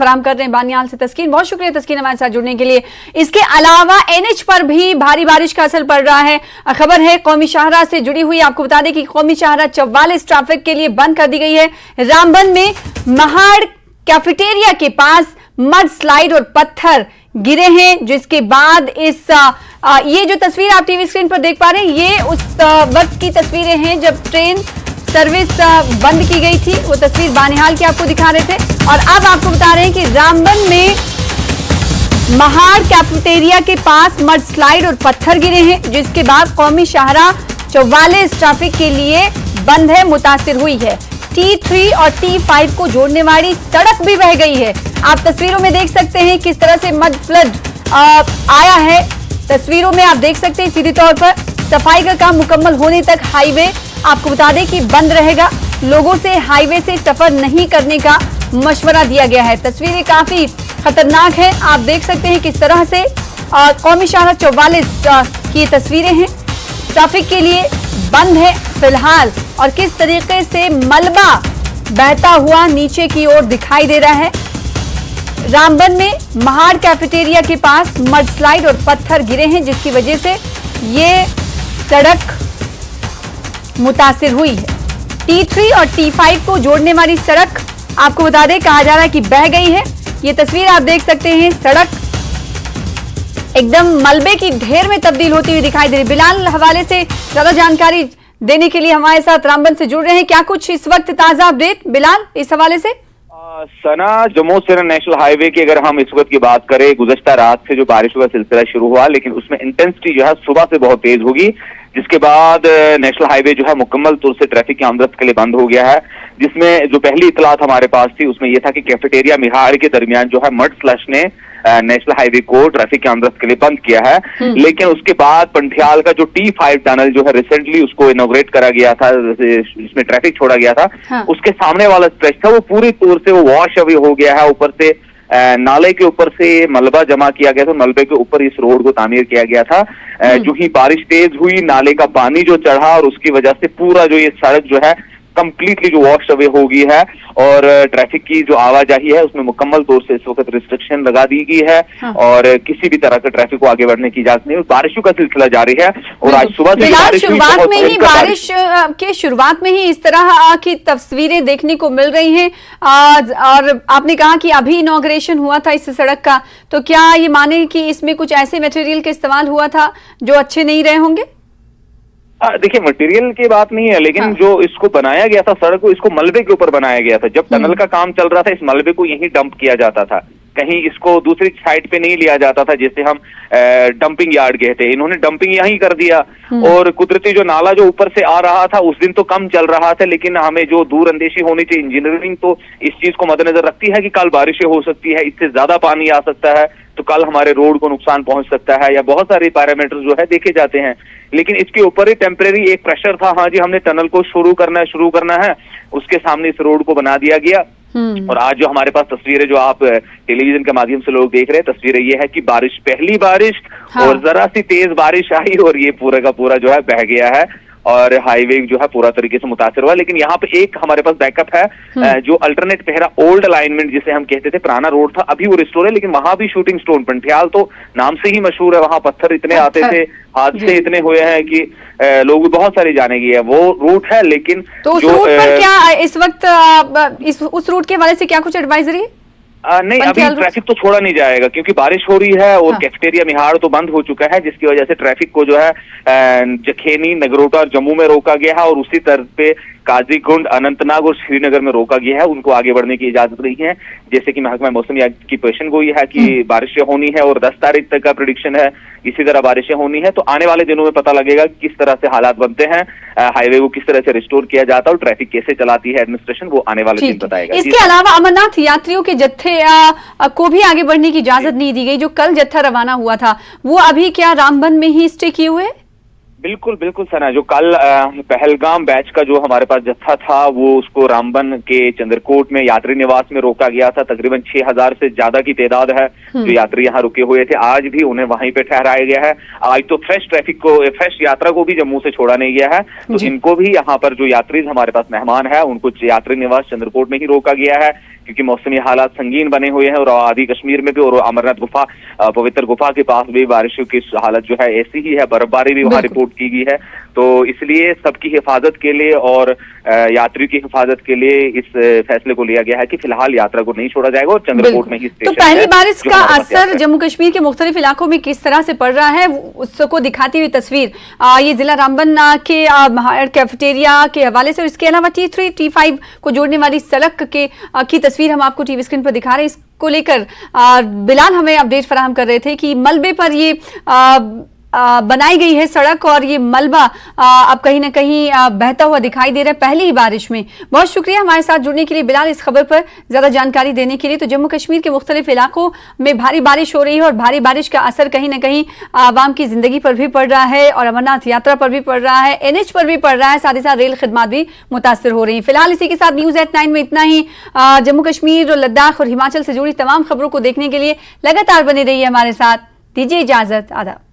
फराहम कर रहे हैं बानियाल से तस्कीन। बहुत शुक्रिया तस्कीन हमारे साथ जुड़ने के लिए। इसके अलावा एनएच पर भी भारी बारिश का असर पड़ रहा है। खबर है कौमी शाहराह से जुड़ी हुई। आपको बता दें कि कौमी शाहराह 44 ट्रैफिक के लिए बंद कर दी गई है। रामबन में महाड़ कैफेटेरिया के पास मड स्लाइड और पत्थर गिरे हैं, जिसके बाद ये जो तस्वीर आप टीवी स्क्रीन पर देख पा रहे हैं, ये उस वक्त की तस्वीरें हैं जब ट्रेन सर्विस बंद की गई थी। वो तस्वीर बानिहाल की आपको दिखा रहे थे। और अब आपको बता रहे हैं कि रामबन में महाड़ कैफेटेरिया के पास मड स्लाइड और पत्थर गिरे हैं, जिसके बाद कौमी शाहराह 44 ट्रैफिक के लिए बंद है, मुतासिर हुई है। T3 और T5 को जोड़ने वाली सड़क भी बह गई है। आप तस्वीरों में देख सकते हैं किस तरह से मड फ्लड आया है। तस्वीरों में आप देख सकते हैं सीधे तौर पर सफाई का काम मुकम्मल होने तक हाईवे आपको बता दें कि बंद रहेगा। लोगों से हाईवे से सफर नहीं करने का मशवरा दिया गया है। तस्वीरें काफी खतरनाक है। आप देख सकते हैं किस तरह से कौमी शाहराह 44 की तस्वीरें हैं। ट्रैफिक के लिए बंद है फिलहाल, और किस तरीके से मलबा बहता हुआ नीचे की ओर दिखाई दे रहा है। रामबन में महाड़ कैफेटेरिया के पास मड स्लाइड और पत्थर गिरे हैं, जिसकी वजह से ये सड़क मुतासिर हुई है। T3 और T5 को जोड़ने वाली सड़क आपको बता दें कहा जा रहा है कि बह गई है। ये तस्वीर आप देख सकते हैं, सड़क एकदम मलबे की ढेर में तब्दील होती हुई दिखाई दे रही। बिलाल हवाले से ज्यादा जानकारी देने के लिए हमारे साथ रामबन से जुड़ रहे हैं। क्या कुछ इस वक्त ताजा अपडेट बिलाल इस हवाले से? सना, जम्मू श्रीनगर नेशनल हाईवे की अगर हम इस वक्त की बात करें, गुज़श्ता रात से जो बारिशों का सिलसिला शुरू हुआ, लेकिन उसमें इंटेंसिटी जो है सुबह से बहुत तेज होगी, जिसके बाद नेशनल हाईवे जो है मुकम्मल तौर से ट्रैफिक की आमदरफ्त के लिए बंद हो गया है। जिसमें जो पहली इतलात हमारे पास थी उसमें यह था कि कैफेटेरिया मिहाड़ के दरमियान जो है मड स्लश ने नेशनल हाईवे को ट्रैफिक की आमदरफ्त के लिए बंद किया है। लेकिन उसके बाद पंथियाल का जो T5 टनल जो है रिसेंटली उसको इनॉग्रेट करा गया था, जिसमें ट्रैफिक छोड़ा गया था, हाँ। उसके सामने वाला स्ट्रेच था वो पूरी तौर से वो वॉश अवे हो गया है। ऊपर से नाले के ऊपर से मलबा जमा किया गया था, मलबे के ऊपर इस रोड को तामीर किया गया था। जो ही बारिश तेज हुई, नाले का पानी जो चढ़ा और उसकी वजह से पूरा जो ये सड़क जो है कंप्लीटली जो वॉश अवे हो गई है, और ट्रैफिक की जो आवाजाही है उसमें मुकम्मल तौर से इस वक्त रिस्ट्रिक्शन लगा दी गई है। हाँ। और किसी भी तरह के ट्रैफिक को आगे बढ़ने की इजाजत नहीं। बारिशों का सिलसिला जारी है और आज सुबह से बारिश के शुरुआत में ही इस तरह की तस्वीरें देखने को मिल रही हैं। और आपने कहा कि अभी इनॉग्रेशन हुआ था इस सड़क का, तो क्या ये माने कि इसमें कुछ ऐसे मटेरियल का इस्तेमाल हुआ था जो अच्छे नहीं रहे होंगे? देखिए, मटेरियल की बात नहीं है, लेकिन हाँ। जो इसको बनाया गया था सड़क को, इसको मलबे के ऊपर बनाया गया था। जब टनल का काम चल रहा था, इस मलबे को यहीं डंप किया जाता था, कहीं इसको दूसरी साइड पे नहीं लिया जाता था, जैसे हम डंपिंग यार्ड कहते हैं। इन्होंने डंपिंग यहीं कर दिया। और कुदरती जो नाला जो ऊपर से आ रहा था उस दिन तो कम चल रहा था, लेकिन हमें जो दूर अंदेशी होनी चाहिए, इंजीनियरिंग तो इस चीज को मद्देनजर रखती है कि कल बारिशें हो सकती है, इससे ज्यादा पानी आ सकता है, तो कल हमारे रोड को नुकसान पहुंच सकता है, या बहुत सारे पैरामीटर जो है देखे जाते हैं। लेकिन इसके ऊपर ही टेम्परेरी एक प्रेशर था, हाँ जी हमने टनल को शुरू करना है, उसके सामने इस रोड को बना दिया गया। और आज जो हमारे पास तस्वीरें जो आप टेलीविजन के माध्यम से लोग देख रहे हैं, तस्वीरें ये है कि पहली बारिश हाँ। और जरा सी तेज बारिश आई और ये पूरा का पूरा जो है बह गया है, और हाईवे जो है पूरा तरीके से मुतासिर हुआ। लेकिन यहाँ पे एक हमारे पास बैकअप है, जो अल्टरनेट पहरा ओल्ड अलाइनमेंट जिसे हम कहते थे, पुराना रोड था, अभी वो रिस्टोर है। लेकिन वहां भी शूटिंग स्टोन, पंथियाल तो नाम से ही मशहूर है, वहां पत्थर इतने आते थे, हादसे इतने हुए हैं कि लोग बहुत सारे जाने गए हैं। वो रूट है, लेकिन तो उस रूट पर क्या इस वक्त उस रूट के हवाले से क्या कुछ एडवाइजरी? नहीं, अभी ट्रैफिक तो छोड़ा नहीं जाएगा क्योंकि बारिश हो रही है और हाँ। कैफेटेरिया मिहाड़ तो बंद हो चुका है, जिसकी वजह से ट्रैफिक को जो है जखेनी, नगरोटा और जम्मू में रोका गया है, और उसी तरह पे काजीगुंड, अनंतनाग और श्रीनगर में रोका गया है। उनको आगे बढ़ने की इजाजत नहीं है। जैसे कि महकमा मौसमियात की पेशन गोई है कि बारिशें होनी है और 10 तारीख तक का प्रेडिक्शन है, इसी तरह बारिशें होनी है। तो आने वाले दिनों में पता लगेगा किस तरह से हालात बनते हैं, हाईवे को किस तरह से रिस्टोर किया जाता है और ट्रैफिक कैसे चलाती है एडमिनिस्ट्रेशन, वो आने वाले दिन बताएगा। इसके अलावा अमरनाथ यात्रियों के जत्थे को भी आगे बढ़ने की इजाजत नहीं दी गई। जो कल जत्था रवाना हुआ था वो अभी क्या रामबन में ही स्टे किए हुए? बिल्कुल बिल्कुल सना, जो कल पहलगाम बैच का जो हमारे पास जत्था था वो उसको रामबन के चंद्रकोट में यात्री निवास में रोका गया था। तकरीबन 6000 से ज्यादा की तादाद है जो यात्री यहाँ रुके हुए थे। आज भी उन्हें वहीं पे ठहराया गया है। आज तो फ्रेश यात्रा को भी जम्मू से छोड़ा नहीं गया है, तो इनको भी यहाँ पर जो यात्री हमारे पास मेहमान है उनको यात्री निवास चंद्रकोट में ही रोका गया है, क्योंकि मौसमी हालात संगीन बने हुए हैं और आदि कश्मीर में भी और अमरनाथ गुफा, पवित्र गुफा के पास भी बारिशों की हालत जो है ऐसी ही है, बर्फबारी भी वहां रिपोर्ट की गई है। तो इसलिए सबकी हिफाजत के लिए और यात्रियों की हिफाजत के लिए इस फैसले को लिया गया है कि फिलहाल यात्रा को नहीं छोड़ा जाएगा और चंद्रकोट में ही तो पहली बारिश का असर जम्मू कश्मीर के मुख्तलिफ इलाकों में किस तरह से पड़ रहा है उसको दिखाती हुई तस्वीर ये जिला रामबन के कैफेटेरिया के हवाले से और इसके अलावा T3 T5 को जोड़ने वाली सड़क की तस्वीर हम आपको टीवी स्क्रीन पर दिखा रहे हैं। इसको लेकर बिलाल हमें अपडेट फराहम कर रहे थे कि मलबे पर ये बनाई गई है सड़क और ये मलबा अब कहीं ना कहीं बहता हुआ दिखाई दे रहा है पहली ही बारिश में। बहुत शुक्रिया हमारे साथ जुड़ने के लिए बिलाल, इस खबर पर ज्यादा जानकारी देने के लिए। तो जम्मू कश्मीर के मुख्तलिफ इलाकों में भारी बारिश हो रही है और भारी बारिश का असर कहीं ना कहीं आवाम की जिंदगी पर भी पड़ रहा है और अमरनाथ यात्रा पर भी पड़ रहा है, NH पर भी पड़ रहा है, साथ ही साथ रेल खिदमत भी मुतासर हो रही है। फिलहाल इसी के साथ News@9 में इतना ही। जम्मू कश्मीर और लद्दाख और हिमाचल से जुड़ी तमाम खबरों को देखने के लिए लगातार बने रहिए हमारे साथ। दीजिए इजाजत, आदाब।